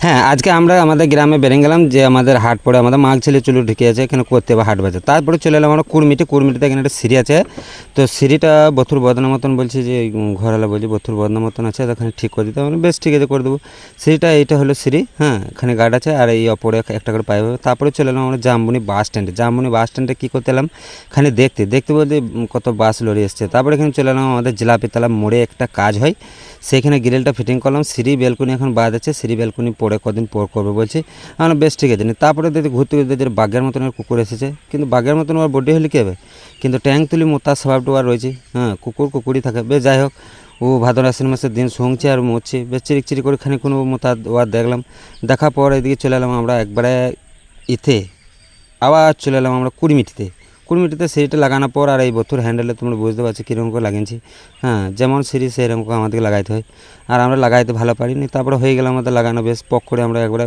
হ্যাঁ, আজকে আমরা আমাদের গ্রামে বেরিয়ে গেলাম যে আমাদের হাট পড়ে আমাদের মাঘ ছেলে চুলো ঢুকে আছে এখানে করতে হবে হাট বাজার। তারপরে চলে এলাম আমরা কুড়মিটিতে এখানে একটা সিঁড়ি আছে। তো সিঁড়িটা বথুর বদনা মতন বলছি যে ঘরওয়ালা বলছি বথুর বদনা মতন আছে, ওখানে ঠিক করে দিতে হবে। বেশ ঠিক আছে করে দেবো। সিঁড়িটা এইটা হলো সিঁড়ি, হ্যাঁ এখানে গার্ড আছে আর এই অপরে একটা করে পাইপ হবে। তারপরে চলে এলাম আমরা জামবনি বাস স্ট্যান্ডে কী করতে এলাম এখানে দেখতে বলতে কত বাস লরি এসছে। তারপরে এখানে চলে এলাম আমাদের জিলাপিতলা মোড়ে একটা কাজ হয়, সেইখানে গ্রিলটা ফিটিং করলাম। সিঁড়ি ব্যালকনি এখন বাদ আছে, সিঁড়ি ব্যালকনি পরে কদিন পর করবে বলছি। আমরা বেশ ঠিক আছে। তারপরে দেখি ঘুরতে যে বাঘের মতন আর কুকুর এসেছে, কিন্তু বাঘের মতন আর বডি হলে কী হবে, কিন্তু ট্যাঙ্ক তুলি মোতার স্বভাবটা আর রয়েছে। হ্যাঁ, কুকুরই থাকে। বেশ যাই হোক, ও ভাদ্র আশ্বিন মাসের দিন শুংছে আর মরছে, বেশ চিরিক করে খানিক্ষণ মোতা ওয়ার দেখলাম। দেখার পর এদিকে চলে এলাম আমরা একবারে ইতে, আবার চলে এলাম আমরা কুড়মিটিতে সিঁড়িটা লাগানোর পর আর এই বথুর হ্যান্ডেলে তোমরা বুঝতে পারছো কীরকম করে লাগিয়েছি। হ্যাঁ, যেমন সিঁড়ি সেরকম করে আমাদেরকে লাগাইতে হয়, আর আমরা লাগাইতে ভালো পারিনি। তারপরে হয়ে গেল আমাদের লাগানো, বেশ পক করে আমরা একবারে